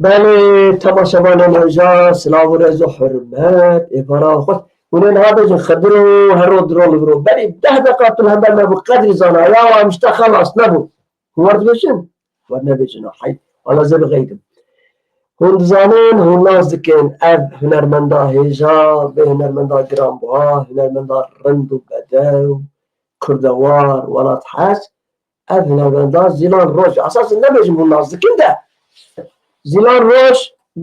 بله تماشاگان نوجا سلام و رضا حرمت ابرا خوش ونن هذا جو خدرو هرو درو برو بلي 10 دقائق هم ما بقدر زانا يا وامشتا خلاص نبو هو ورد بشن ورنا بشن حي ولا زل غيدم هون زانين هون نازكين اب هنرمندا هيجا به هنرمندا جرام بوا هنرمندا رندو بدو كردوار ولا تحاس اب هنرمندا زيلان روج اساسا نبيجم هون نازكين ده زیلان روش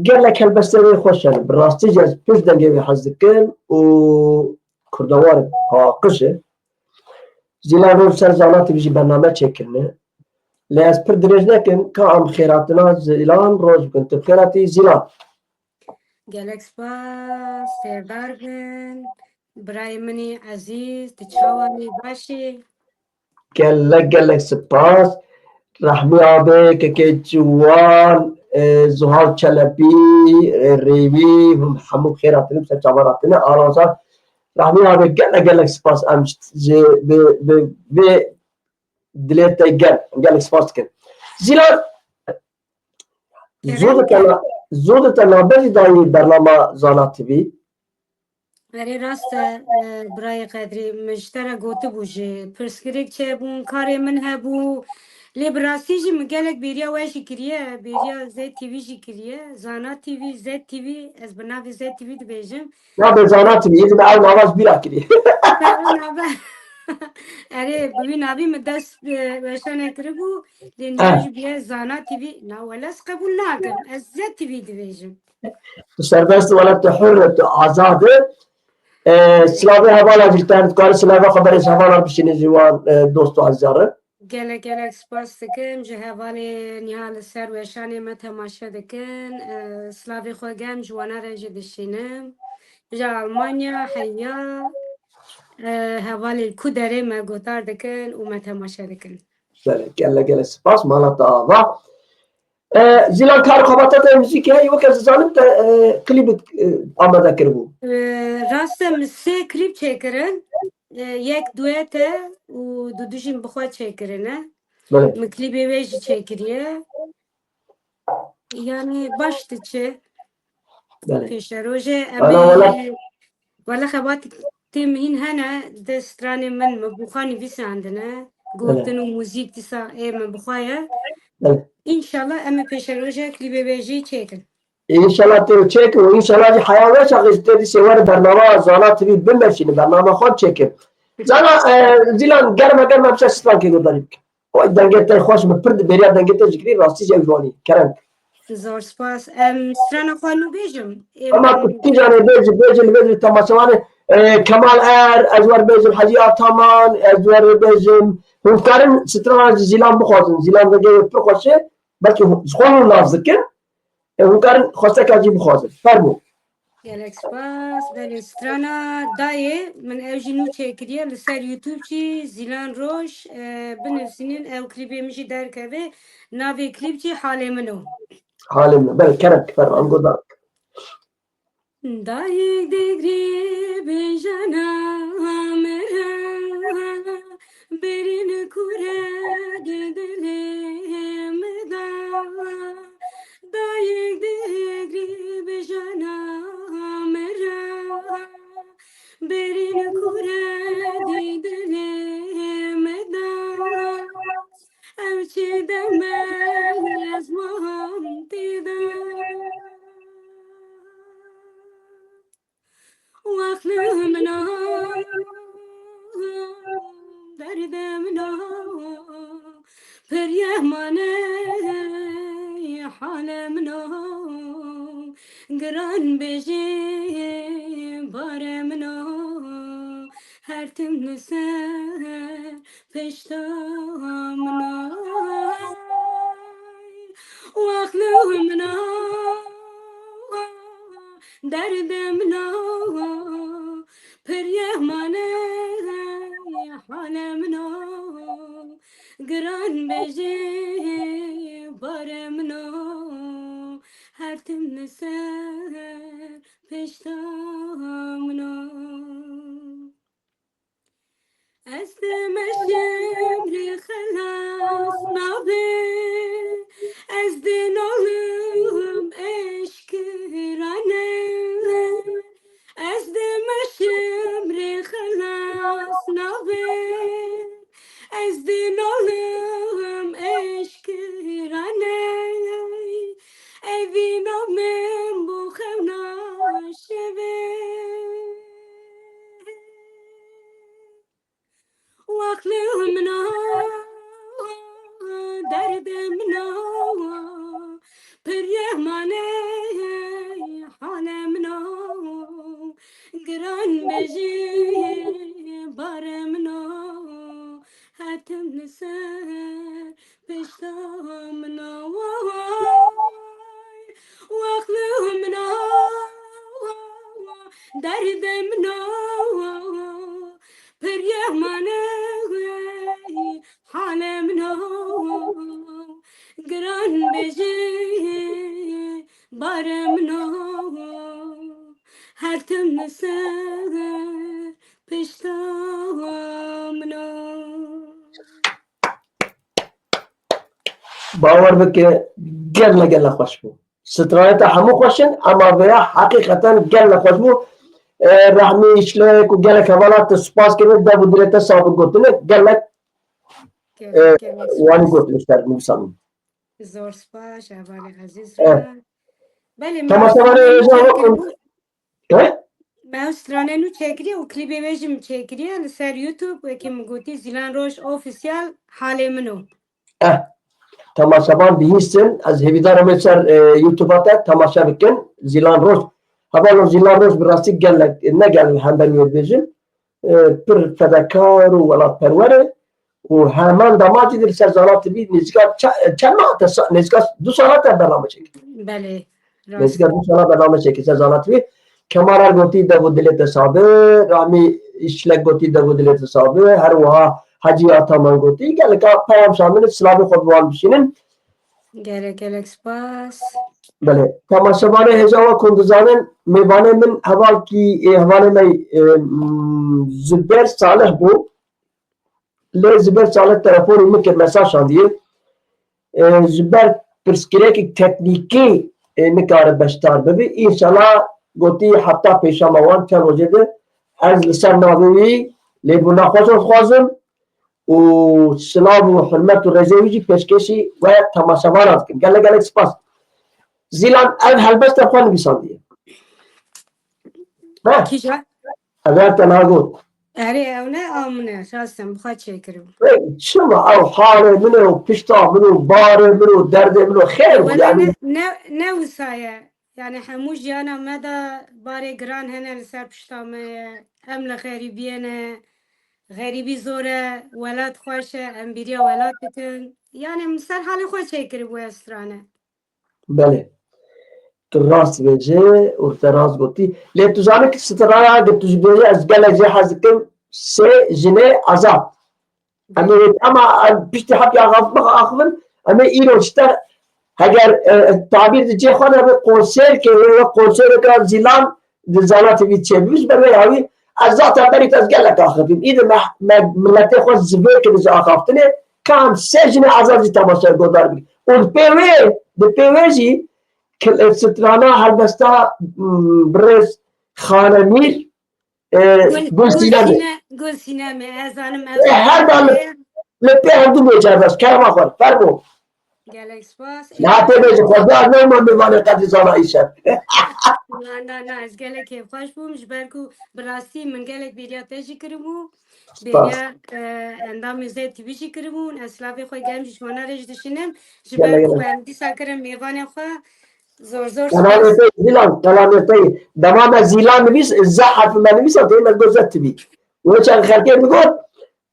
گله کلبستری خوشن براستی جز پیش دنگی به حزدکن و کردوار حاقشه زیلان روش سر زاناتی بیجی برنامه چکرنه لیاز پر درج نکن که ام خیراتنا زیلان روش بکن تب خیراتی زیلان گلک سپاس سردار بن برای منی عزیز تچاوانی باشی گله سپاس رحمی آبه که جوان زهال چلبی ریوی هم همو خیراتنی بسر چاوراتنی آرانسا رحمی آبه گله سپاس امش به دلت گل سپاس کن زیلان زود تنابه دایی برنامه زانات بی اری راست برای قدری مجتره گوته بوجه پرسکریک چه بون کاری من هبو لی براستی جی مگلک بیریا وشی کریه بیریا زید تیوی جی کریه زانا تیوی زید تیوی از بناوی زید تیوی دی بیجم نه به زانات بی یه اول نواز بیرا کری اری ببین نبی مدست وشانه کرده بو لی نیاج بیه زانا تیوی نه ولاس قبول ناکم از زید تیوی دی بیجم سربست ولد حر آزاده سلاوی حوالا جلتان کار سلاوی خبری حوالا بشینی جوان دوستو عزیزاره گلک سپاس دکم جه حوالی نیال سر وشانی ما تماشا دکن سلاوی خوگم جوانا رنج دشینم جه آلمانیا حیا حوالی کودره ما گوتار دکن و ما تماشا دکن گله سپاس مالا آوا زیلان کار خواهد موسیقی هایی وکر زانم تا کلیب آماده کربو راستم سه کلیپ چکرن یک دویته و دوشیم بخواد چکرنه مکلیبی ویجی چکریه yani başlıca peşeroje emeği valla xebat temhin hene destrani men mebukhani visandine gotinu müzik disa mebukhaya İnşallah eme peşeroje klibe beji çekin İnşallah te çek ve inşallah hayal şahıs dedi sever bernama zana tvi bilmeşini bernama khod çekim zana zilan germe bir şey sıfır ki gönderip o dengete hoş mu pırd beriya dengete zikri rasti cevvani kerem zor spas strana khanu bejim ama kutti jane bezi tamaşavane Kemal ezwer bezim Hacı Ataman ezwer bezim hünkârın strana zilan bixwazin zilan vege pixweşe belki xwan nazdikin hünkârın xwestekê jî bixwazin fermû gelek spas belê strana dayê min ew jî nû çêkiriye li ser YouTube jî Zilan Roj binivîsînin ew klîbê min jî derkeve navê klîp jî halê min o halim bel kerem ferm em godan dayê degrê bêjana mere berîn kure di dilê me da dayê degrê bêjana mere berîn kure di dilê me da ev çi deme ez maham tîda واخلمنا دردمنا فريهمنا حالمنا قران بجي بارمنا هرتم نسر پشتامنا واخلمنا دردمنا پریهمانه حالمنا گران بجی بارمنا هرتم نسر پشتامنا از دمشم ری خلاص نابه از دنالم ezdin oğlum eşkirane evin omen bu xevna şeve vaklımna derdimna piryemane halemna gran beji baremna hatem neser peştamna vaklımna derdimna piryemane halemna gran beji baremna hatem neser peştamna. باور بکە گەر لەگەل لە خۆش بوو سترایەتە هەموو خۆشن ئەما بەیە حقیقەتەن گەر لە خۆش بوو ڕەحمی ئیشلێک و گەلێک هەواڵاتە سوپاسکردن دەبوو درێتە سابق گوتنێک گەلێک وانی گوتنشتەر نووسان زۆر سپاس ئەوانی عەزیز بەێ تەماشاوانە ماوسترانێن و چێکریە و کلیبێ وێژم چێکریە لەسەر یوتوب وەکێم گوتی زیلان ڕۆژ ئۆفیسیال حالێ منۆ تەماشەبان بihîstin ez hêvîdara me ser YouTube'a te temaşa bikin Zîlan Roj heva Zîlan Roj bi rastî gelek negel hember wê bêjin pir fedekar û welatperwer e û heman demacî dir ser zanatî bî nêzîka çend mate nêzîka du sala te bername çekî بله nêzîka du sala bername çekî ser zanatî bî Kemal Er gotî devû dilê te sabir Ramî İşlek gotî devû dilê te sabir her wiha Hacı Ataman gotî geleka peyam şamil silavê xwe bi wan bişînin gelek gelek spas Bele temaşevanê hêja ku dizanin mêvanê min hevalkî hevalê me Zübeyr Salih bû lê Zübeyr Salih telefonê min kir mesaj şandiye Zübeyr pirsgirêkek teknîkî nikare beşdar bibî înşallah gotî hefta pêşama wan çend rojê de ez li ser navê wî lêbûna xweş dixwazim û silav û hirmet û rêzê wî jî pêşkêşî we temaşevanan dikim gelek gelek spas Zîlan ev helbesta xwe nivîsandiye kîja ev te nagot erê ew ne ew min e şastem bixwe çêkirim çima ew halê min û pişta min û barê min û derdê min û xêr bû yani ne wisa ye yani hemû jiyana me de barê giran hene li ser pişta me ye em li xerîbiyê ne غریبی زوره ولاد خوشه ام بیریا ولاد بکن yani misal hali xwe çêkirî bu estranê Belê tu rast vêjê û te rast gotî lê tu zanî ki straya de tu ji bêjî ez gelek jê hez dikim sê jinê azad em ê ama piştî hepya axivin em ê îro ji te heger tabîr di cê xwe de be konserkê ve konsereka Zîlan di zanatê wî çêbûs be wê yawî ez zaten berî ez gelek axivîm îdî me milletê xwe zivê kir ji axaftinê kam sê jinê azad jî temaşaya godar bî û di pê wê jî strana helbesta birêz Xanemîr gul sînemê ez zanim her dan li pê hemdû mêcerves kerema xwe fermo gelek spas Natê bêjî xwedar nema mêvanê qedî zanayî şer na ez gelek hêvxweş bûm ji ber ku bi rastî min gelek bêriya te jî kiribû bêriya endamê zê tîvî jî kiribû ez silavê xwe germ ji wana re jî dişînim ji ber ku em dîsa kirin mêvanê xwe zor zor Zîlan telaneteyê dema me Zîlan nivîs ze herfê me nivîsa tê me goz tibî wê çend xelkê digot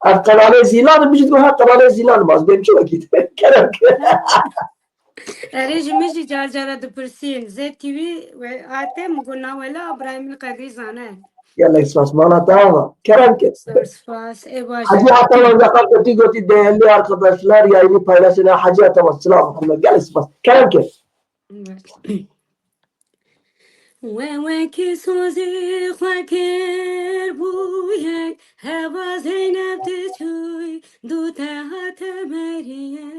ev qelanê Zîlan min jî digot qelanê Zîlan baz bêm çi wekî kerem erê ji min jî car cara dipirsîn zê tîvî we hatê min got nawela Ibrahîmî Qedrî zane gelek spas mala te ava kerem kir zor spas ê baş Hacı Ataman zakar gotî gotî değerli arkadaşlar yayını paylaşın Hacı Ataman selam Muhammed gelek spas kerem kir وەکی سۆزی خوێکر بوویەک هەوا زەینەب دچووی دووتە هاتە مەریە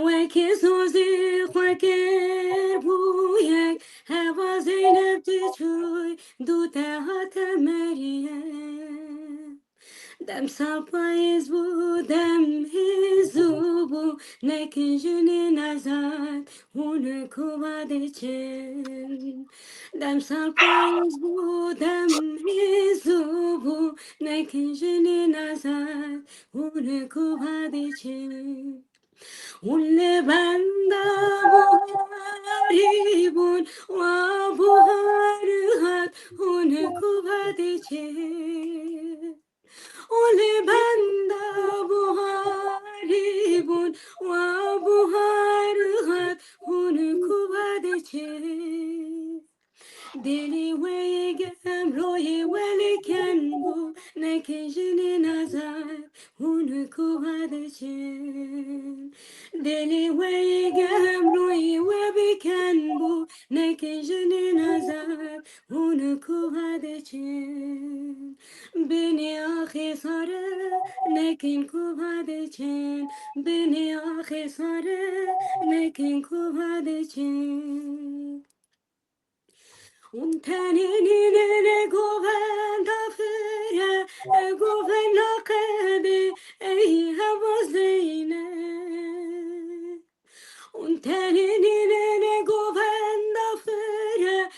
وەکی سۆزی خوێکر بوویەک هەوا زەینەب دچووی دووتە هاتە مەریە دم سال پاییز بود دم هزو بود نکن جنی نزد هون کوباده چن دم سال پاییز بود دم هزو بود نکن جنی نزد هون کوباده چن اون بنده بوهری بون و بوهر هد اون کوباده چن اون بنده بوهری بون و بوهر هد اون کوباده چن دلی ویگم روی ولیکن بو نکشن نظر هون کوهد چن دلی ویگم روی و بکن بو نکشن نظر هون کوهد چن بینی آخی ساره نکن کوهد چن بینی آخی ساره نکن کوهد چن اون تنینی گوهن دافره گوهن ناقده ای هوازینه اون تنینی گوهن دافره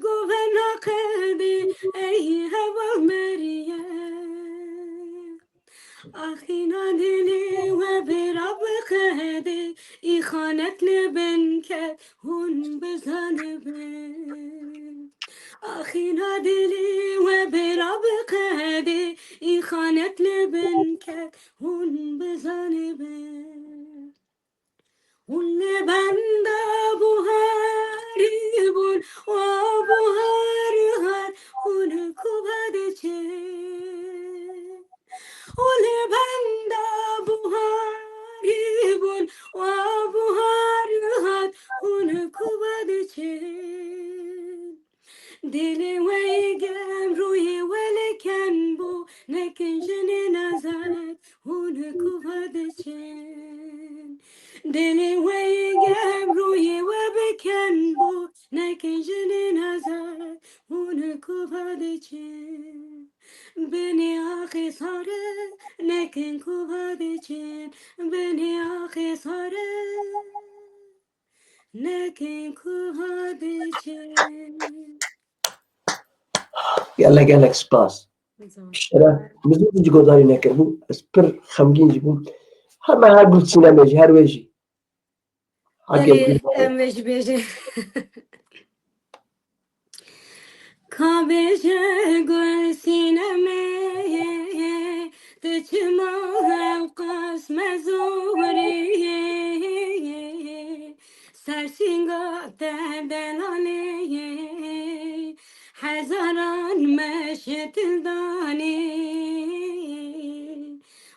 گوهن ناقده ای هوا مریه آخینا دلی و برا بخده ای خانت لبن که هون بزن بن آخینا دلی و برا بخده ای خانت لبن که هون بزن بن هون لبنده بوهری بون و بوهر هر هون کوبده چه اول بنده بوهری بون و بوهر هد اون کوبد چن دل ویگم روی ولکن بو نکن جن نزد اون کوبد چن دل ویگم روی و بکن بو نکن جن نزد اون کوبد چن بنی آخی ساره نکن کوباده چن بنی آخی ساره نکن کوباده چن گلک سپاس بیشتره مزید گذاری نکرد بود از پر خمگین جی بود همه هر بود سینما جی هر ویجی دلی امش بیجه کابیجه گل سینمه تچما هم قسم زوری سرسینگا دلانه هزاران مشتل دانی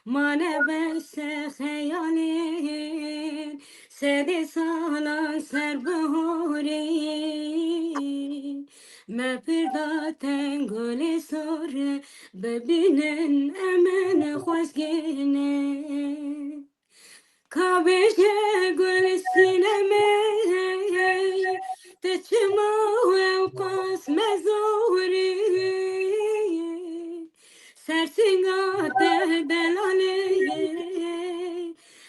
مانه بس خیالی سد سالان سر بهوری مپرداتن گل سر ببینن امن خوشگینه کابش گل سینمه تچما و قسم زوری سرسنگات دلانه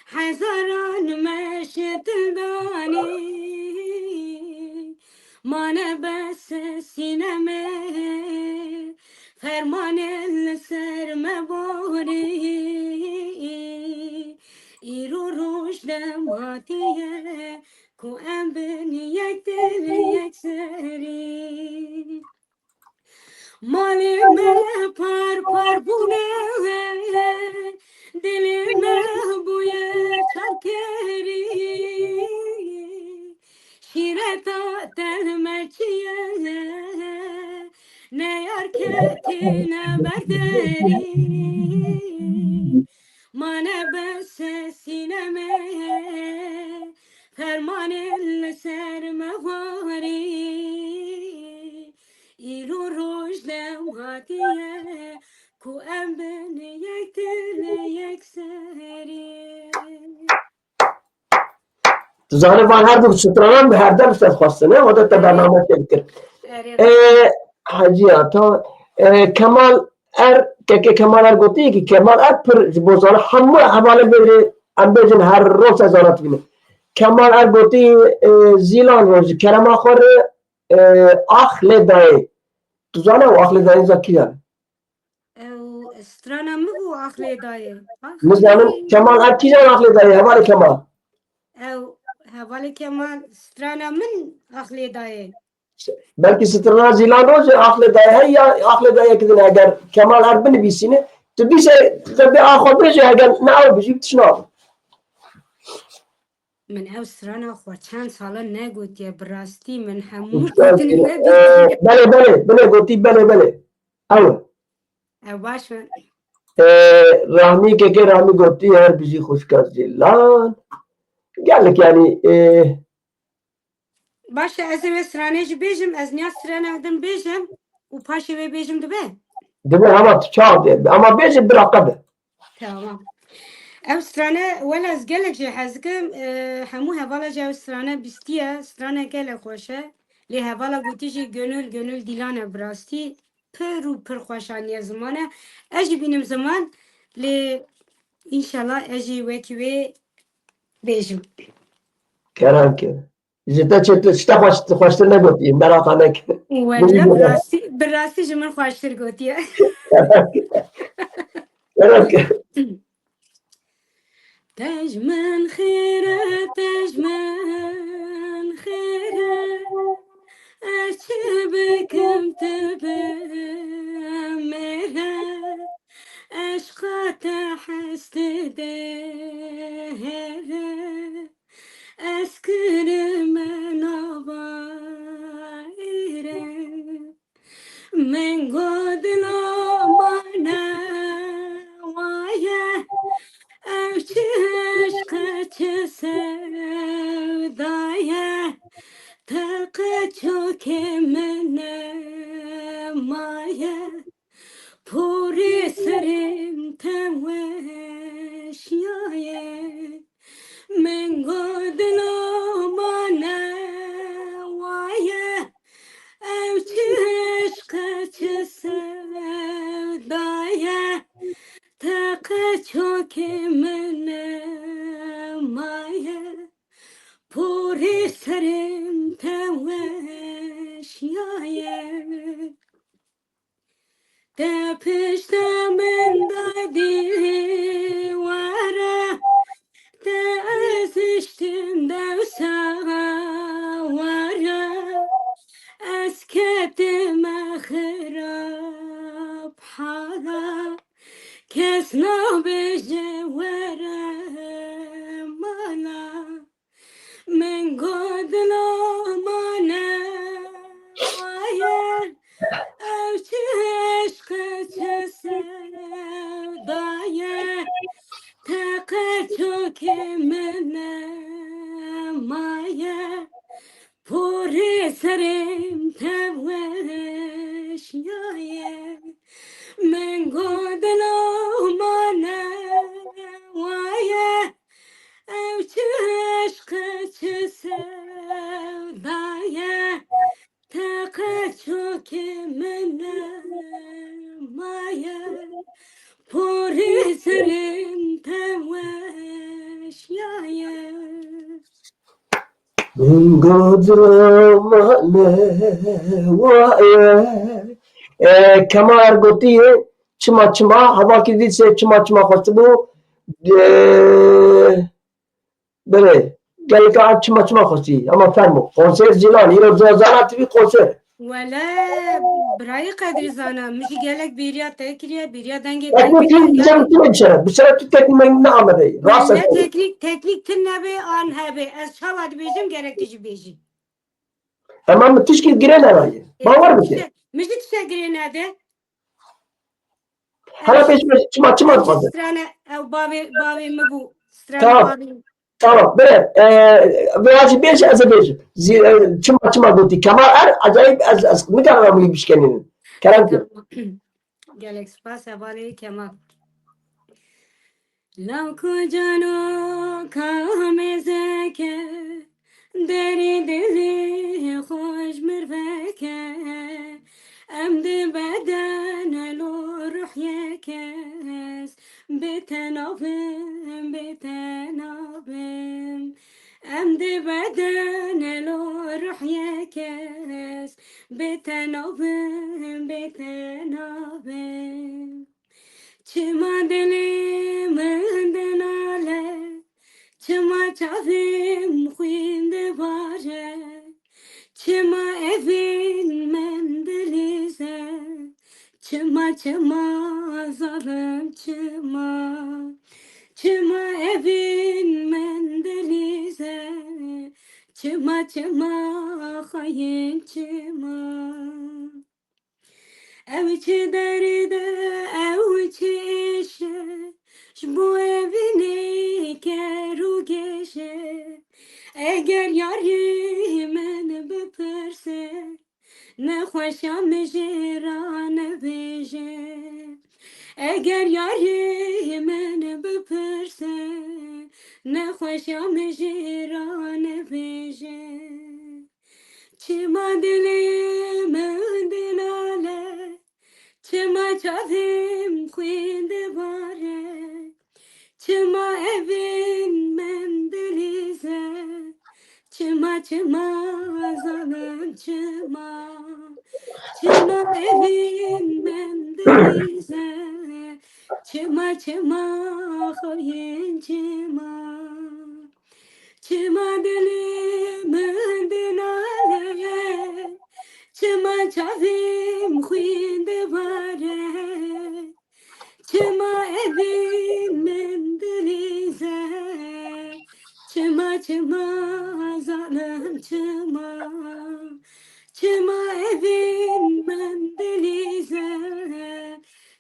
هزاران مشت دانی مانه بس سینمه فرمان لسر مباری ایرو روش دماتیه کو ام بین یک دل یک سری مالی من پر بونه دلی من بوی چرکری شیرتا تن مرچیه نیار کتی نبردری مانه بس سینمه فرمان لسر مواری ایرو روش دماتیه کو ام بین یک دل یک سری زانوان هر بود سترانان به هر درس خواسته نه عادت برنامه کرد حاجی عطا کمال ار که کمال گویی که کمال پر بازار همه حواله بره امبیجن هر روز زارت بینه کمال گویی زیلان روز کرم آخر آخل دای تو زانه و آخل دای زکیه او استرانا مبو آخلی دایه نزدم کمال کیجان آخل دای حواله کمال او حوالی کمال استرانا من آخلی دایه belki strana zilan roz aklı daya ya aklı daya kidin eğer kemal harbini bisine tu bise tabi akıl beje eğer ne al bijip tşna من او استرانا خو چند ساله نگوتیه براستی من همو گوتنی نبیتیه bele goti bele al او باش من rahmi ke rahmi goti her bizi hoş kaz zilan geldik yani باشه از او استرانه جی بیجم از نیا استرانه دم بیجم و پاشه و بیجم دبه deme ama çağ ama beje bırakadı تمام او استرانه ولا از گلک جی حزکم همو هوالا جا استرانه بستیه استرانه گلک خوشه لی هوالا گوتی جی گنول دیلانه براستی پر و پر خوشانی زمانه اجی بینم زمان لی انشالله اجی وکی وی بیجم Kerem ki zita çetle işte hoştur ne gotiyim beraber ولا براستی جی من خوشتر گوتیه Kerem ki تجمن خيره تجمن خيره أشبكم تبمره أشقى حست دهره أسكر من أبايره من قد لا مانا ويا او عشق چه سودایه تقه چوک من مایه پوری سرم تموشیایه من گدلا مانه وایه او عشق چه سودایه تقه چوک من مایه پوری سرم توشیایه ده پشت من دادی واره ده ازشتم دو سواره از کتم خراب حالا کس نبجه ورم مالا من گدلا مانه وایه او چه عشق چه سودایه تقه چوک من مایه پوری سرم توشیایه من گدلا مانه وایه او چه عشق چه سودایه تقه چوک من مایه پوری سرم توشیایه من قدرم Kemal gotiye çıma hava kidiyse çıma hoştu bu böyle gel ka çıma hoştu ama fermo konser zilan yine zazanat bir konser ولا برای قدر زانم میشه گلک بیریا تکریه بیریا دنگی ya bu بیریا film یعنی bir şey bir şey tutmak ne amade rasa ولا teknik تن نبی آن هبه از شاید بیجم گرک تیجی بیجی ama müthiş ki giren arayı var mı ki میشه تشگری نده hala peşme çıma اوش fazla استرانه او باوی مبو استرانه tamam باوی tamam böyle veya bir şey azabecim çıma gotiye Kemal acayip az ne kadar önemli bir şey kendinin Kerem ki گلک سپاس حواله کما لو کجانو کامزکه دری دلی خوش مروکه ام دی بدن لو روح یک betenavim betenavim em de beden elo ruh yekes betenavim betenavim çima dilimin denale çima çavim khuyinde bare çima evin mendelize çıma çıma zalim çıma çıma evin mendelize çıma çıma hain çıma evçi deride evçi işe bu evini keru geçe eğer yarimen bipirse نخوشم جیران بیجه اگر یاری من بپرسه نخوشم جیران بیجه چما دلی من دلاله چما چاویم خویند باره چما evin من دلیزه çıma çıma zalim çıma çıma evin mendelize çıma çıma hain çıma çıma dilimin dinale çıma çavim huyinde bare çıma evin mendelize çıma çıma zalim çıma çıma evin mendelize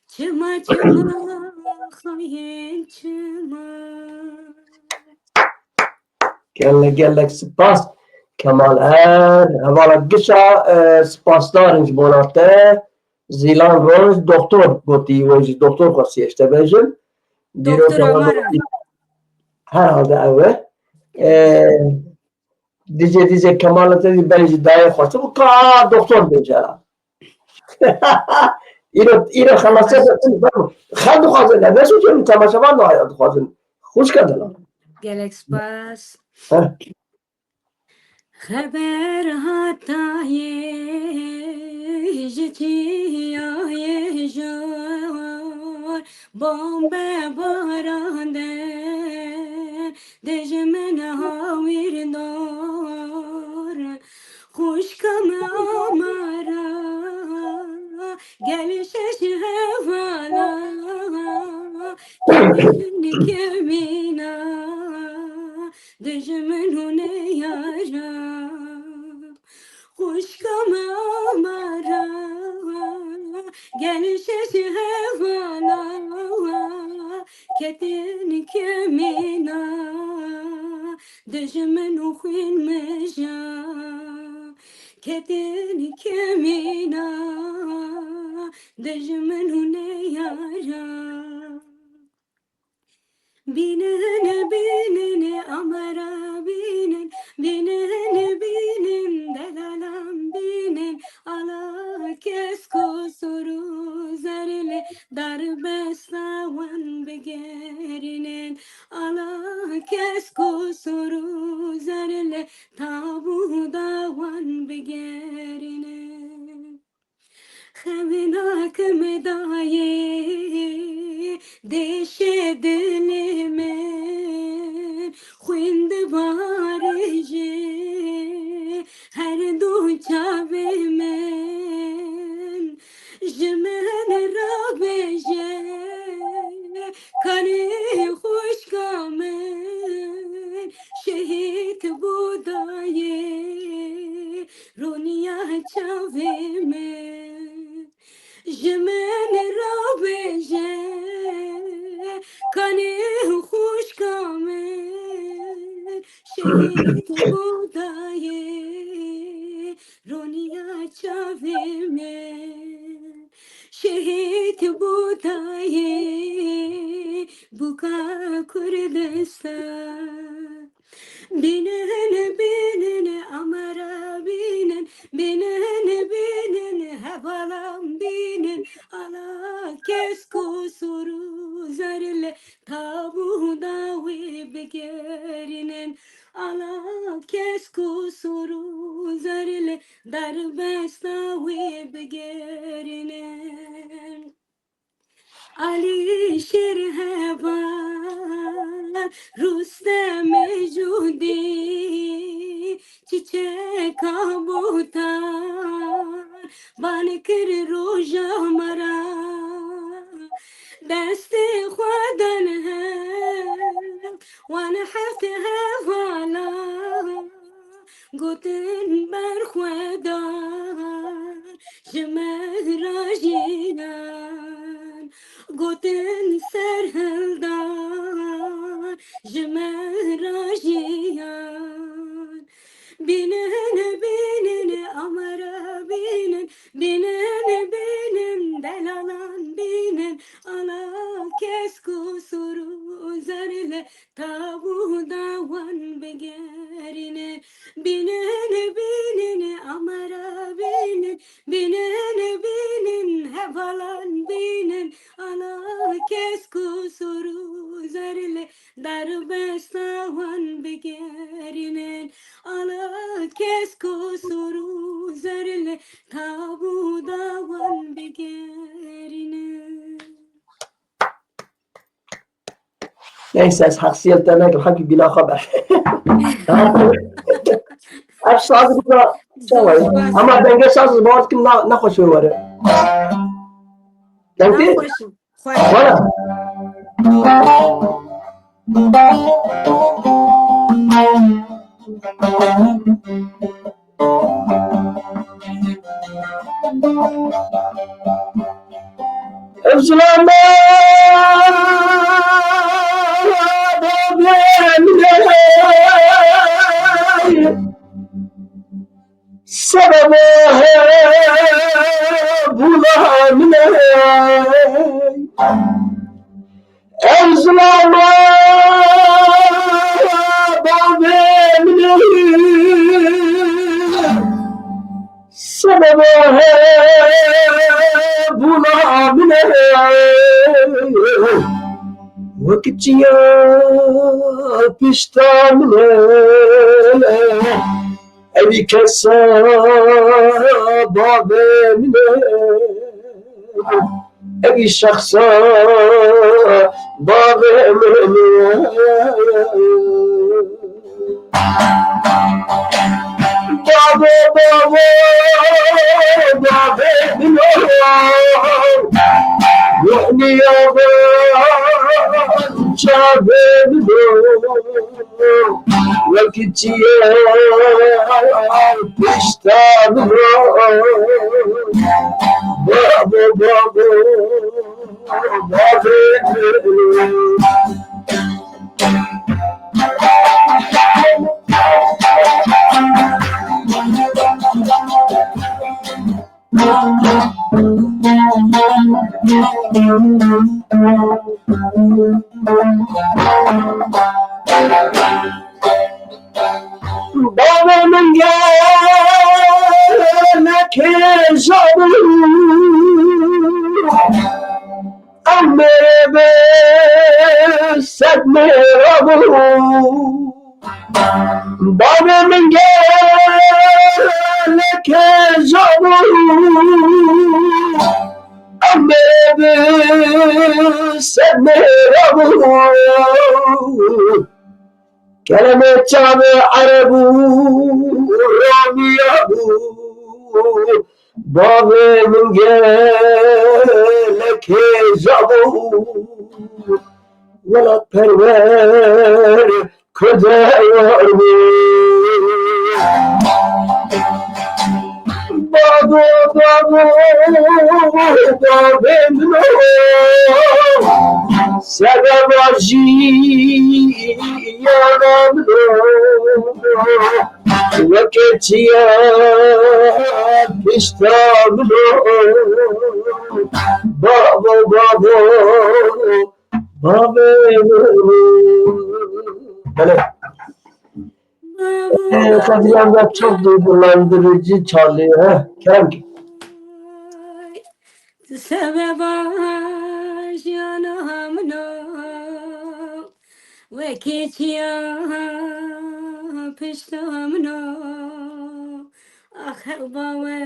çıma çıma hain çıma gelek spas Kemal Er hevala gişa spasdarin ji bonate zilan roj doktor gotî wê jî doktor xwestiye işte bêjin Doktor Amara herhalde ew dice Kemal te berê jî dayê xweste û ka doktor bêje îro xelase xel dixwazin ne beşû temaşevan naya dixwazin xwişk dilan gelek spas خبر هاتای جتیای جار بام بارانده دجمن هاویر دار خوشکم آمارا gelişeş hevala kendini kemina dejmen hune yara خوشکم آمارا gelişeş hevala kendini kemina dejmen huin meja kedini kemina dejmen hune yara binen binen amara binen binen binen delalam binen ala kes kusuru zarile darbesawan begerinen ala kes kusuru zarile tabu dawan begerinen خبناك مدايه deşe dilimin خویند بارجه هر دو چاویمن جمن را بجه کنی خوش کامن شهید بودایه رونیا چاویمن جمن را بجه کنی خوش کامن شهید بودایه رونیا چاویمن شهید بودایه بوکا کردستان binen binen amara binen binen binen hevalam binen ala kes kusuru zarle tabuda wê bigerînin ala kes kusuru zerle derbesta wê bigerînin Ali Şirhevan Rustem Cudi Çiçek abutan Bankır roja mara Desti خودن هم وانا حفت هفالا گوتن بر خودان جمد راجینان گوتن سرهلدان جمد راجیان بینن بینن امرا بینن بینن بینن دلالان بینن ala kes kusuru zarle tabu dawan begerine binene binene amara binin binene binin hevalan binin ala kes kusuru zarle darbestawan begerine ala kes kusuru zarle tabu dawan begerine. Neyse az haksiyetler ne hangi bina haber. Hep sazı da şey var. Ama denge sazı bazı kim ne hoşu var. Denge. Valla. Özlem sebebe bulamine Özlem babemine sebebe bulamine vakitçiye piştamine evi kesa babemine evi şahsa babemine baba baba babemine yani yabancı babemine vakitçiye piştamine baba baba babemine babamın gene kezabu amme sedme rabu babamın gene kezabu amme sedme rabu كلمة عربو راميابو بابي من قالك جابو ولا ترور كدا يربو بابو بابو بابي منو سبب yanımda vakitçiye piştamda baba baba baba böyle tabii çok duygulandırıcı çalıyor ha Kerem ki sebeba yanımda وكيتيا پشتامنا آخر باوه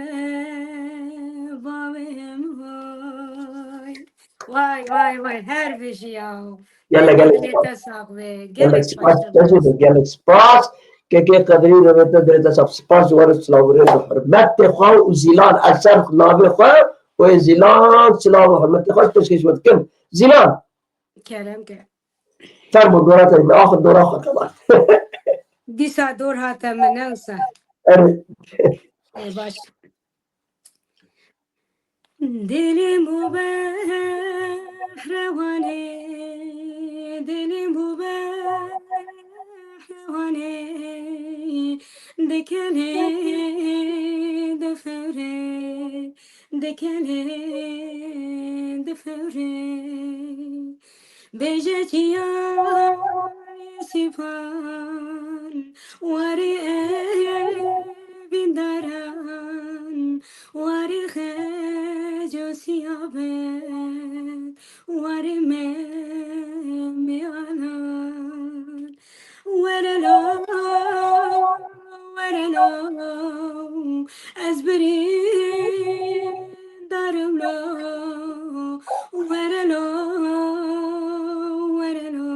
وای هر بشی آو يلا بلکه قال لك دلیتا ساقوه قال لك گلک سباس پاشتا تجربة براست قال لك سباس كي قدري ربنا دريتا سب سباس ورد سلاوري حرمت خو وزيلان أكثر نابي خو وزيلان سلاو حرمت خو تشكيش وتكم زيلان کرم که فرموا دورات آخر دورة آخر كمان دیسا دور هاتا منوسا ای باش دلم بو بهروانه دلم بو بهروانه دکله دفره دکله دفره بجتيا سفان وري بندران وري خجو سيابن وري ميالان ورلو ورلو أزبرين دارم لو ورلو ورلو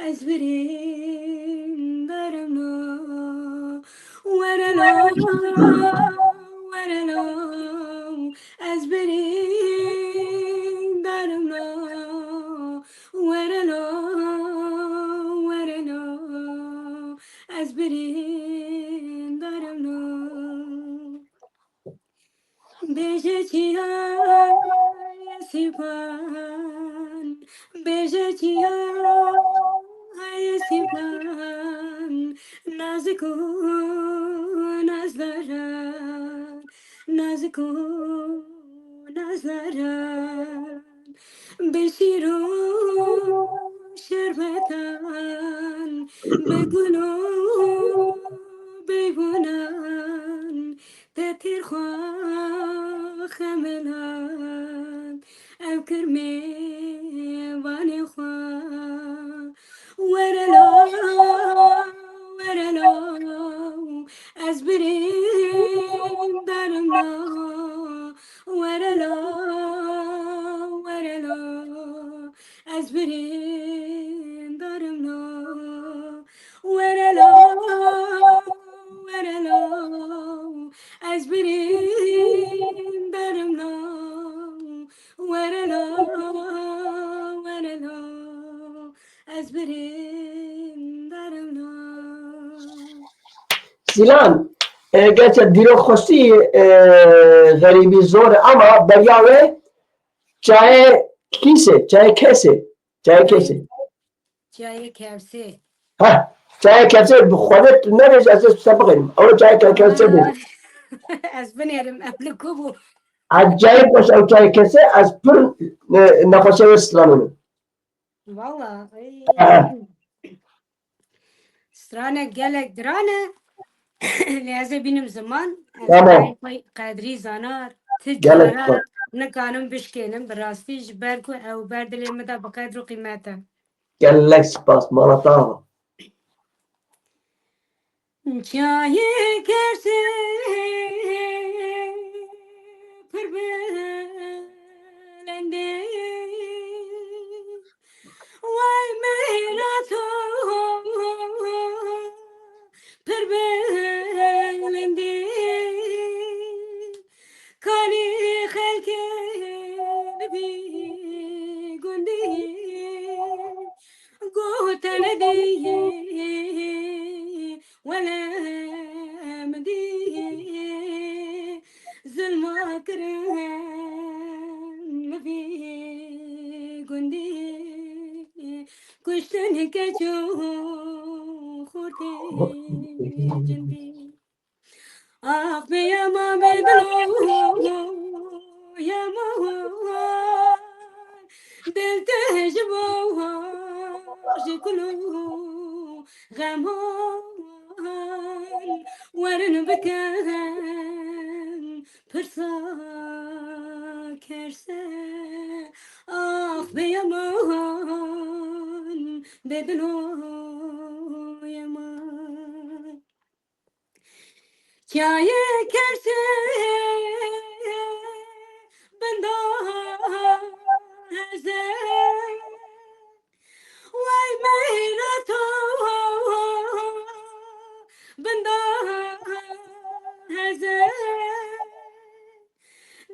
أزبرين دارم لو ورلو ورلو أزبرين دارم لو ورلو ورلو أزبرين دارم لو بجتيا سيبان بجتيا سيبان نازكو نازلران نازكو نازلران بشيرو شربتان بگونو بگونان تتر خواه خملان او کرمه وانی خواه ورلو ورلو از بریم درم لا ورلو ورلو از بریم درم لا ورلو ورلو از بریم درم لا ورلو ورلو از بریم درم لا زيلان قالت ديرو خصي غريبي زور اما برياوي چای کیسه چای کیسه چای کیسه چای کبسه ها چای کیسه خودت نمیش از سبقیم او چای کیسه بود از بنیرم ابل کوبو عجایب باش او چای کیسه از پر نخوشه اسلامونه والله سترانه گلک درانه لازم بینم زمان از تمام برای قدری زانار گلک تجارت باش نکانم بشکنم براستی جبرکو او بردلی مدا بقدر و قیمته گلک سپاس مالتا چای کرسه پر بلنده وای مهراتو پر بلنده کاری خلک نبی گندی گوتن دیه ولا مديه ظلم أكرم في قندي كشتن كجو خورتي جندي آخ يا ما بدلو يا ما دل تهجبوها شكلو غمان ورن بكان فرصة كرسة آخ بيمان بدنوی من کیای کرده بندازه وای میرتو بندازه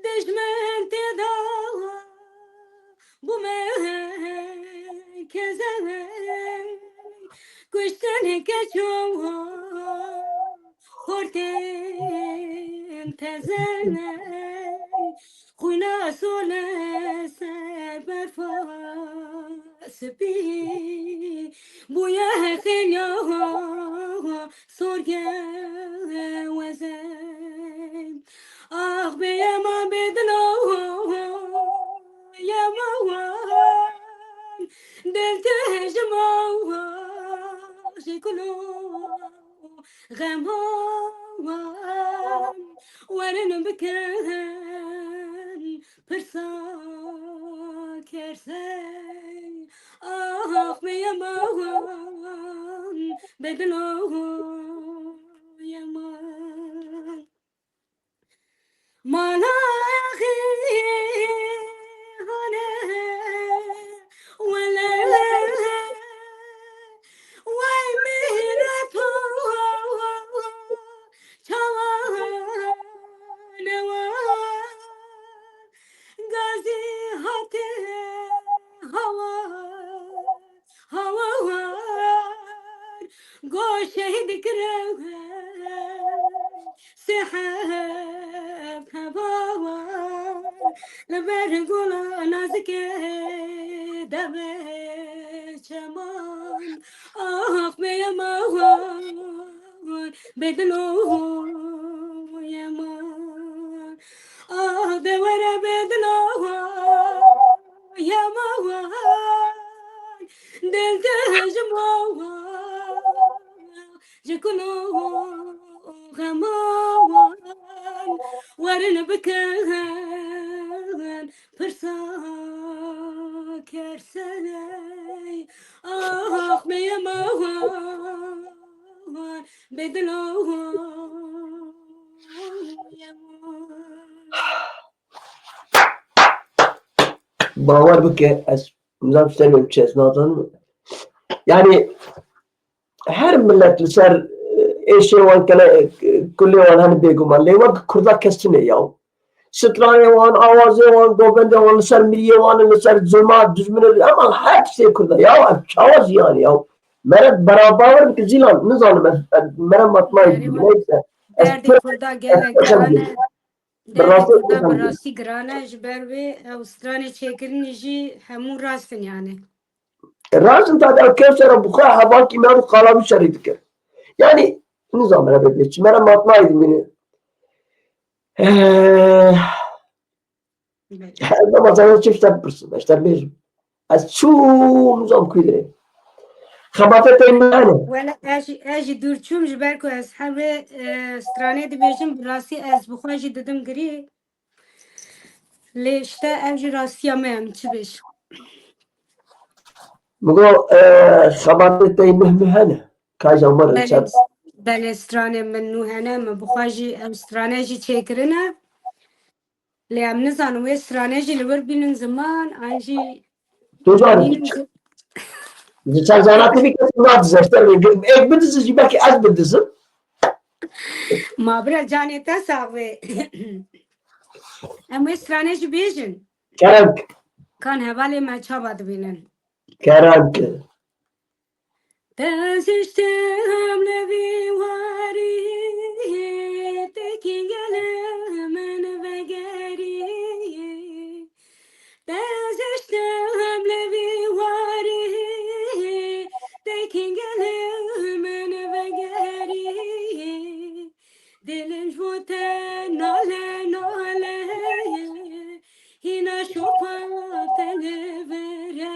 دشمن تدا bu merkeze kuştan geçiyor horten tezene kuyna sole berfas bi bu ya khilya sorge wezem ah be ma bedno يا موال دلته جمال شكلو غمال ورن بكان برسا كرسي آخ يا موال بدلو يا موال ملاخي هنا ولا ويمينته توانا غازي هاتي هوا هوا قوشي ذكرى سحاب هوا لبرقول نازك دبي شمان آخ بيا موان بدلو يا مان آه دورة بدلو يا موان دلته جموان جكنو غموان ورن بكان فرسا كرسي آخ بيا موان بدلو يا باور بك نظام سلم چیز نازن yani her millet ser eşe van kulli van hani beguman levan kurda kestine ya strane van avazı van gobende van ser milliye van ser zulma düzmüne ama hepsi kurda ya çavaz yani ya meret beraber bir zilan ne zalim meret matmayı neyse derdi kurda gele grane derdi kurda براستی grane جبر ve Avustralya çekirin jî hemû rastin yani Razın tadı kevsere bu kadar hava ki ben bu kalabi şeridik. Yani nizam beraber geçti. Mera matmaydım beni. Her zaman sana çift yapırsın. İşte bir. Az şu nizam kuydu. Xabafet yani. ولا اجي دورچوم جبر کو از همه استرانه دی بیجم براستی از بخواجی ددم گری لیشته اجی راستی هم چی بیش Mugo xabafet mehmehane. Kaja mara çap. بله استرانه من نو هنه من بخواجی استرانه جی چیکرنه لی ام نزانو استرانه جی لور بینن زمان آنجی Tuzan. Sen zanatı bir kez ne dizerler. Ek bir dizi belki az bir dizi. ما برا جانه تا ساوه ام استرانه جی بیجن Kerenk. کان حواله ما چابد بینن Kerenk. تزشتم لبی واری تکین من وگری تزشتم لبی واری تکین من وگری دلم جوته ناله ناله هینا شوپا تلوره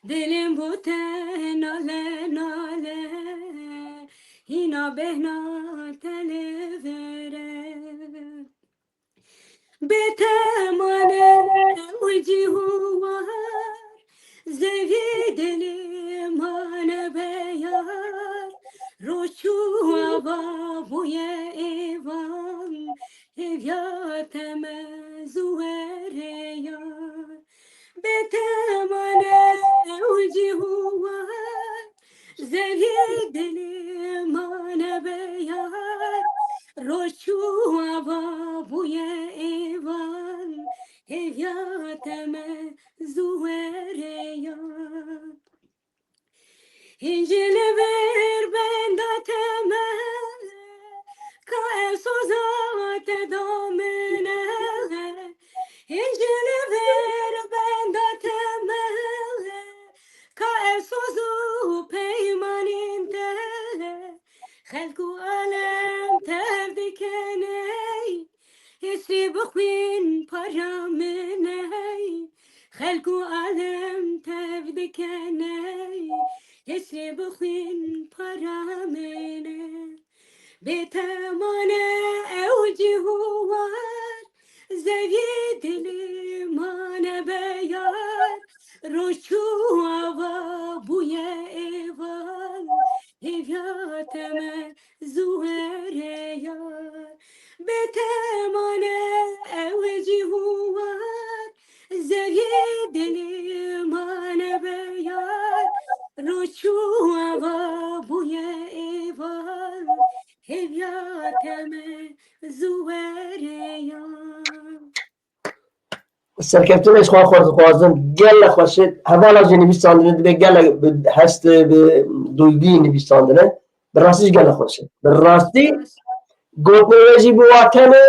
دلم بوته ناله ناله هینا بهنا تلوره بتمانه وجی هوار زوی دلی من بیار روشو آوا بوی ایوان هیاتم زوهره یار بتمنى وجهي هو زي دلي ما نبيار روشو بابويا ايوان هياتم زوهريا هنجل بر بنداتم كأسوزات دامنه هنجل بر بنداتم كأسوزو بيمانين خلقو ألم تبدكني يسري بخوين برامني خلقو ألم تبدكني يسري بخوين برامني بتمنى أوجي هوار زي دلي ما نبيار روشو بويا إيوان هياتم زوهريا بتمنى أوجي هوار زي دلي ما نبيار روشو بويا إيوان هياتم زوهريا سرکفتونش خوازم گل خوشید حوالا جی نویساندنه به گل هست به دویدی نویساندنه براستیش گل خوشید براستی گوتنه ویجی بواتنه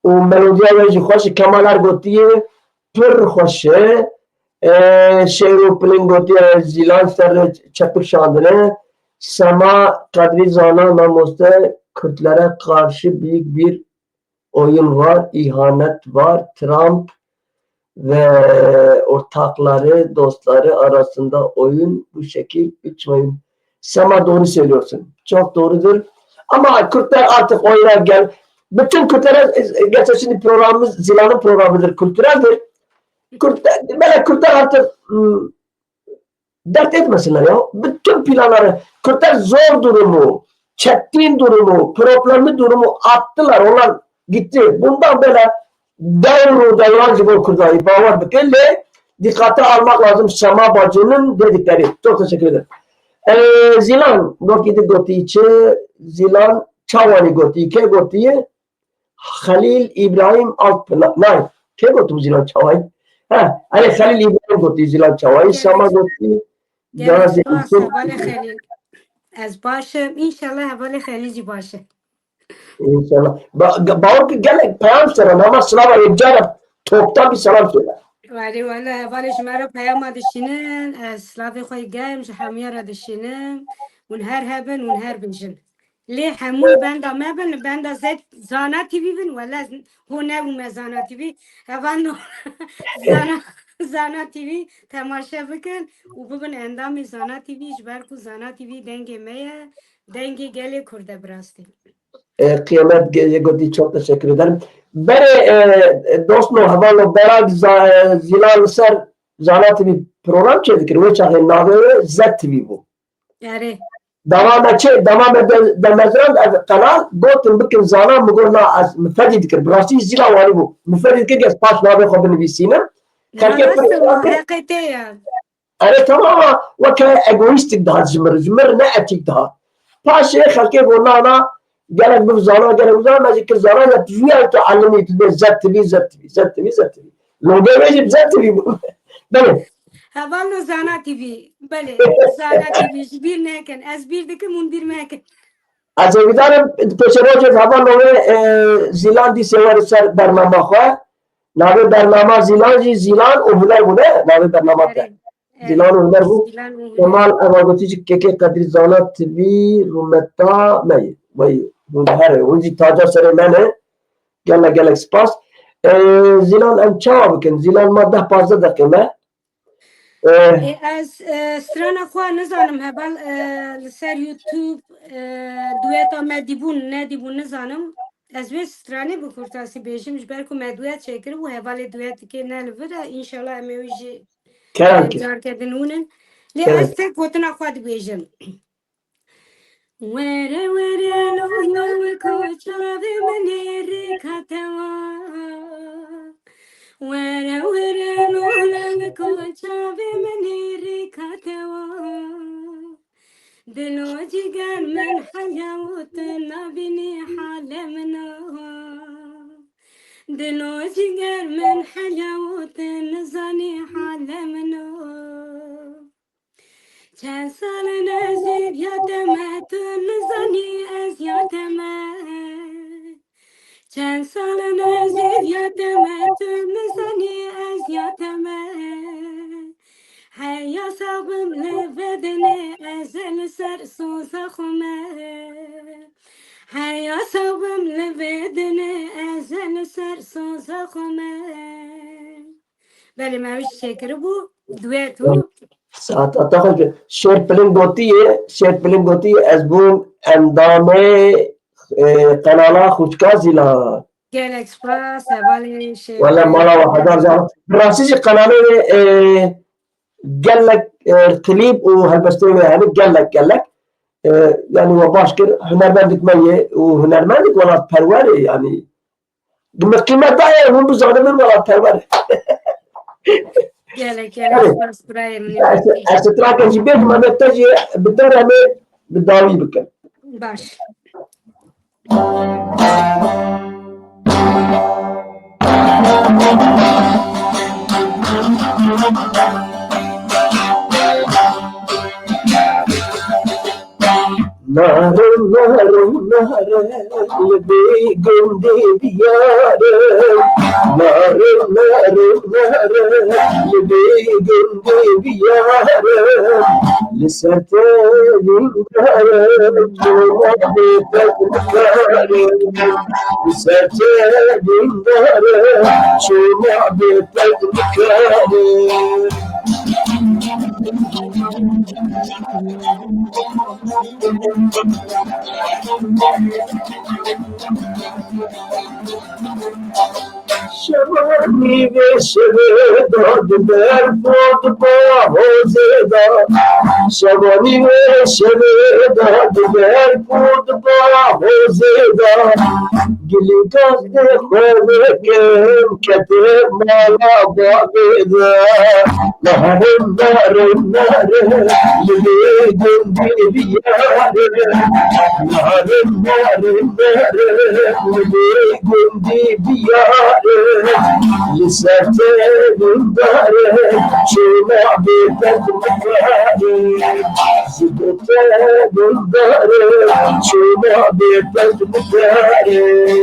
و ملودیا ویجی خوشه کمالار گوتیه پر خوشه شعر و پلین گوتیه زیلان سر çapık şandine Sema Kadri Zanan Namus'ta Kürtlere karşı büyük bir oyun var, ihanet var, Trump ve ortakları, dostları arasında oyun bu şekil üç oyun. Sema doğru söylüyorsun. Çok doğrudur. Ama Kürtler artık oyuna gel. Bütün Kürtlere geçen şimdi programımız Zilan'ın programıdır. Kültüreldir. Kürtler artık dert etmesinler ya. Bütün planları Kürtler zor durumu, çetin durumu, problemli durumu attılar. Onlar gitti. Bundan böyle devran gibi Kürtler bağlar bükelle dikkate almak lazım Sema Bacı'nın dedikleri. Çok teşekkür ederim. Zilan Zilan Çavani goti ke gotiye Halil İbrahim Altpınar. Nay, ke gotu Zilan Çavani? Ha, hani Halil İbrahim goti Zilan Çavani, Sema goti Gel حوال خلیل از باشه انشالله حوال خلیجی باشه İnşallah. Bağır ki gel peyam selam ama sınava yapacağım. Toptan bir selam söyle. ولی والا حوالش مرا پیام دشینن از سلاف خوی گیم همیا را دشینن اون هر هبن اون هر بنشن لی هموی بندا مبن بندا زد زانا تیوی بن ولا هو نبو مزانا تیوی هوالو زانا تیوی تماشا بکن و ببن اندامی زانا تیوی جبر کو زانا تیوی دنگی میه دنگی گلی کرده براستی Kıyamet goti çok teşekkür ederim. Beni dostum havalo berak Zilan ser Zana TV program çektir. Ve çakın nabe Z TV bu. یاره devam edemezler kanal gotin bikin Zana mugurna az müfedi dikir. Burası Zilan vali bu. Müfedi dikir ki pas nabe خود نویسینه. حقیقته یا أنا تماما وكان egoistik daha جمر ne etik daha. Paşa خلقي قلنا أنا قالك بفزانا قالك بفزانا ما ذكر زانا يتفيا تعلمي تبي زت لو جاي زت بله حوالو زانا تیوی بله زانا تیوی bir نکن از bir دکم اون bir مکن از امیدوارم پشروج هوا نوه زیلان دی سوار سر برنامه خواه نوه برنامه زیلان و هنر بوده نوه برنامه ده زیلان و هنر بود کمال اواگوتی که قدر زانا تیوی رومتا می وی هر اونجی تاجا سر منه گلک سپاس زیلان ام چاوا بکن زیلان ما 10-15 دقیقه از سران خواه نزانم هبال سر یوتیوب دویتا مدیبون ندیبون نزانم از وی سرانه بکرتاسی بیشم جبر که مدویت شکر و هبال دویت که نلوره انشالله امیویجی Kerem ki. car kedinûnin lê ez tek gotina xwe dibêjim. Were were lo ko çavê minê rêkate wan. Were were lo ko çavê minê rêkate wan. Dilo ciger min heyawt nabînî hale min Dilo ciger min heyawt nizanî hale min Çend sal nezîr yateme tu nizanî ez yateme Çend sal nezîr yateme tu nizanî ez yateme Heya sabım levedine ezel ser soza xume Heya sabım levedine ezel ser soza xume Beli meviş şekeri bu duetu Saat atağa ki şer pilin gotiye ez bun endame kanala Khuçka zila. Gel Express evali şey Valla mala ve hadar zala. Brasici kanalı gellek klip و هالبستوي يعني gellek yani ve başka hünermendik meyi o hünermendik valla perveri yani kıymet daha ya bu zannımın valla perveri. Gel Express buraya استطلاع جيبه ما بتجي بالدرهم بالداوي بك baş Narım beygım diyarım Narım beygım diyarım Lisete dindarım Muhabbetet mıkarım Lisete dindarım Muhabbetet mıkarım Şevani ve şevedad berfod bahozeda Şevani ve şevedad berfod bahozeda Gili gazde khovekem kete mala babeda Narim Yemeğim diyarım Narim Yemeğim diyarım Lisete dindarım Şuna bir tezmkarım Zidete dindarım Şuna bir tezmkarım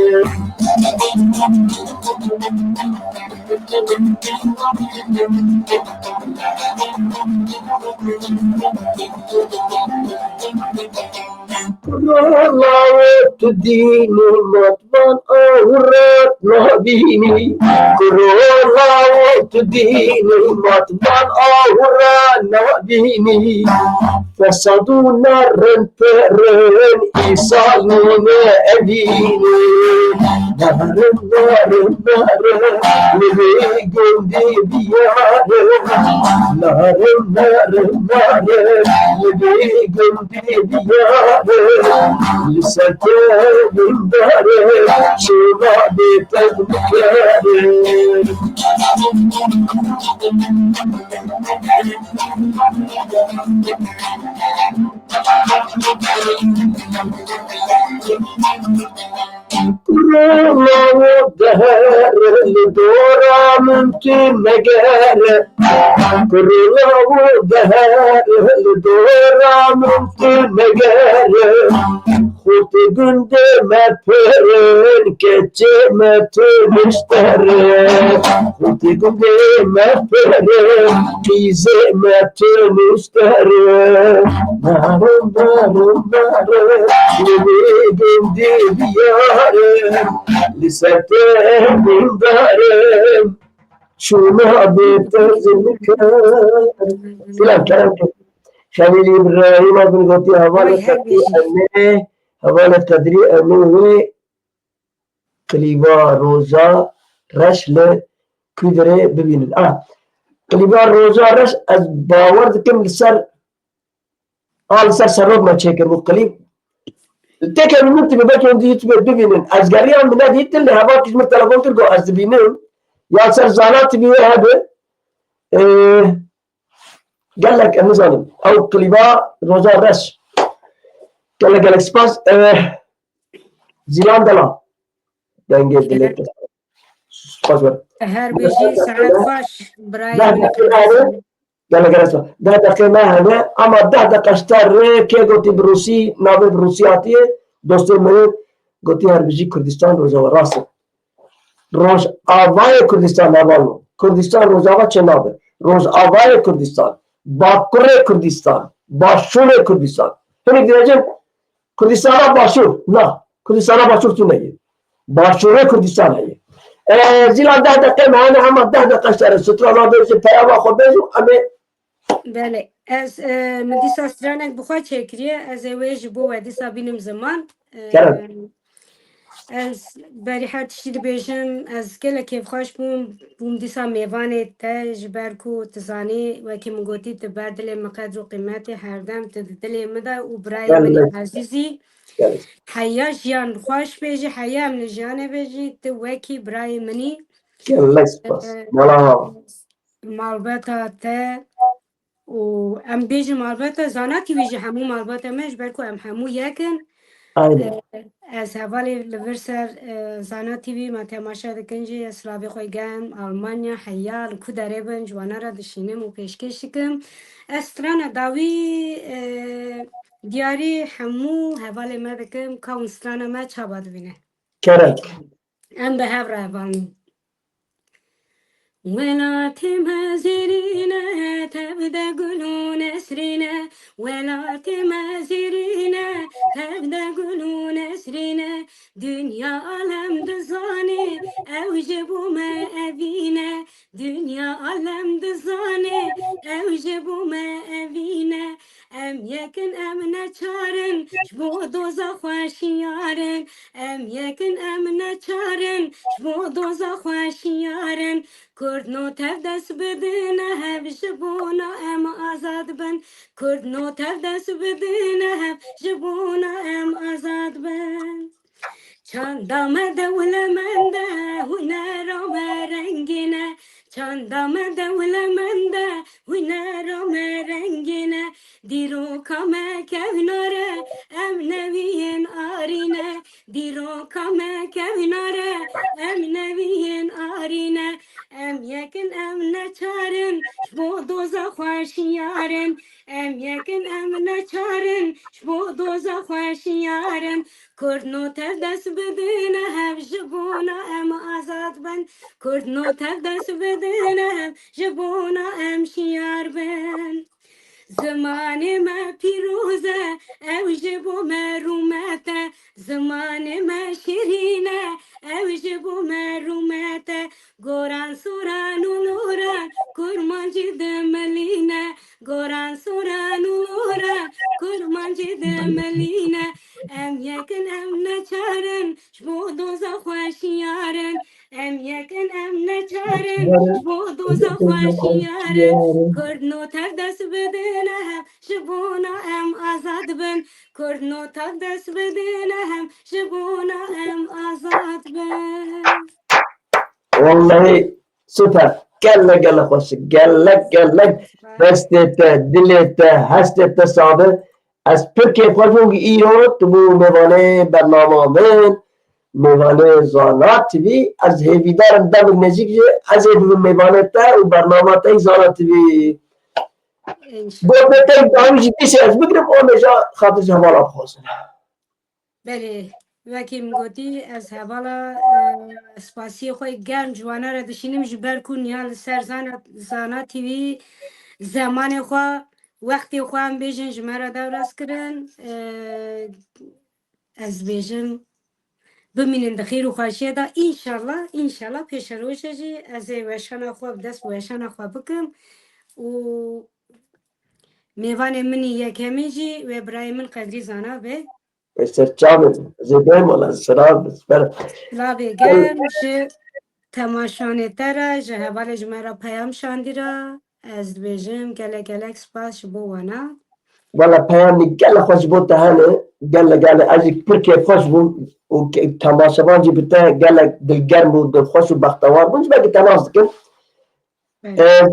Kuralawet dini matban aurat nabini Kuralawet dini matban aurat nabini Fesaduna renteren isaline evini Narım Yemeğim diyarım Narım Yemeğim diyarım Lisete dindarım Şuna bir tezmkarım Kuralavu değerli dora mümkün negere Kuralavu değerli dora mümkün negere Huti günde meperin keçe metün istere Huti günde meperin kize metün istere Narım yemeğim diyarım Lisete dindarım Şuna bir tezmkarım Filan Kerem Şamil İbrahim adını götü havalet kadri anne ve kliba roza reşle küdere bibinin کلیبا روزارش از باور دکم لسر لسر سرود ما چکر و کلیب تکر من تبی بکن دیت ببینن از گری هم من دیت اللي هوا کش من تلفن کرد از ببینن یا سر زانات تبی هذا قال لك مثلا او كليبا روزارش قال لك سباس زيلان دلا دنگه دلت سپاس هر بیجی ساعت خوش برای ده من دقیقه قدر هذا قال لك اسمع 10 دقيقه ما هذا اما 10 دقيقه اشتر كي قلت بروسي نابه بروسياتي دوستي من قلت هر بيجي كردستان روزا وراسه روز آوای کردستان نوالو کردستان روز آوا چه نابه روز آوای کردستان باکر کردستان باشور کردستان همین دیگه کردستان باشور نه کردستان باشور تو نیه باشور کردستان نیه زیلان 10 دقیقه معنا هم 10 دقیقه اشتر سترا لا بیز پیام خود بیزو اما بله از من دیسا سترانک بخواه چکریه از اویج بو و دیسا بینم زمان کرد از بری هر تشتی بیشم از گله کیف خوش بوم دیسا میوانه تا جبرکو تزانی و که مگوتی تبر دل مقدر و قیمت هر دم تدل مدا و برای منی عزیزی حیا جیان خوش بیجی حیا من جیانه بیجی تو وکی برای منی الله سپاس مالا مالبتا تا و ام بیجی مالبتا زاناتی بیجی همو مالبتا مش برکو ام همو یکن aynen از حوالی لورسر زاناتی بی ما تماشا دکنجی اسلاوی خوی گم آلمانیا حیال کدره بن جوانا را دشینم و پیشکش کم استران داوی دیاری همو حوالی ما دکم کون استران ما چاباد بینه kerek ام به هفر حوالیم ولا تمازرين تبدا قلون اسرنا ولا تمازرين تبدا قلون اسرنا دنيا عالم دزاني اوجبوا ما ابينا دنيا عالم دزاني اوجبوا ما ابينا ام يكن امنا چارن شبو دوزا خوشيارن ام يكن امنا چارن شبو دوزا خوشيارن کرد نو تف دست بدنه هف جبونا ام آزاد بن کرد نو تف دست بدنه هف جبونا ام آزاد بن چندام دولمنده هنرام رنگینه چندام دولمنده هنرام رنگینه دیرو کامه کناره ام نوین آرینه دیرو کامه کناره ام نوین آرینه ام یکن ام نچارن شبو دوزا خوشیارن ام یکن ام نچارن شبو دوزا خوشیارن کرد نو تف دست بدنه هف جبونا ام آزاد بن کرد نو تف دست بدنه هف جبونا ام شیار بن زمان ما پیروزه او جبو مرومته زمان ما شیرینه او جبو مرومته گوران سوران و لوران کرمانجی دملینه گوران سوران و لوران کرمانجی دملینه ام یکن ام نچارن شبو دوزا خوشیارن ام یکن ام نچارن شبو دوزا خوشیارن کرد نو تف دست بدنه هم شبونا ام آزاد بن کرد نو تف دست بدنه هم شبونا ام آزاد بن والله süper gelle gelle hoş gelle destete dilete hastete sabe از Türkiye خواهیم ایران تو میوانه برنامه من میوانه زانات تیوی از هیویدارم دم نزدیک از میوانه تا و برنامه تا زانات تیوی بود تا دامی جدی سے از بگرم اون نجا خاطر جوال خواست بله وکیم گوتی از حوالا سپاسی خوی گرم جوانا را دشینیم جبر کن یا سر زانا تیوی زمان خوا وقتی خوا هم بیجن جمعه دورست کرن از بیجن بمینن دخیر و خوشیه دا انشالله پیش روشه جی از وشان خواب دست وشان خواب بکم و میوان منی یکمی جی و برای من قدری زانا به استرچام زبان ولا سراب بسپر لا بگم شه تماشانه تره جهبال جمعه پیام شاندیره از بیجم گلک سپاس بو وانا ولا پیامی گل خوش بود هنه گل از ترکیه خوش بود و تماشاوان جی بته گل دلگرم بود دل خوش و بختوار بود بگی تماس کن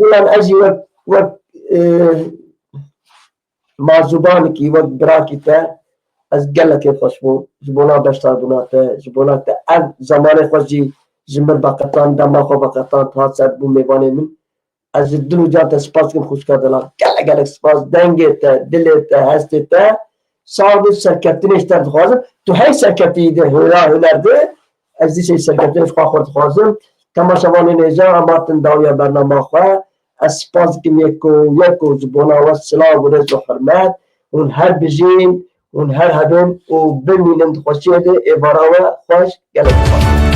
بلان ازی وقت معذوبان کی وقت برا کی تا از گل که خوش بود جبونا دشتار بناته جبونا تا از زمان خوش جی زمر بقطان دما خو بقطان تا سر بو میوانه من از دلو جات سپاس کن خوش کردلا گل سپاس دنگه تا دل تا هست تا صاحب سرکتنش تا خوازم تو هی سرکتی ده هنرده از دیشه سرکتنش خورد خوازم تماشاوان نیجا اماتن داویا برنامه خواه از سپاس کن یکو زبونا و سلام و رز و حرمت اون هر بجین اون هر هبین و بمینند خوشیه ده ایبارا و خوش گلک خواه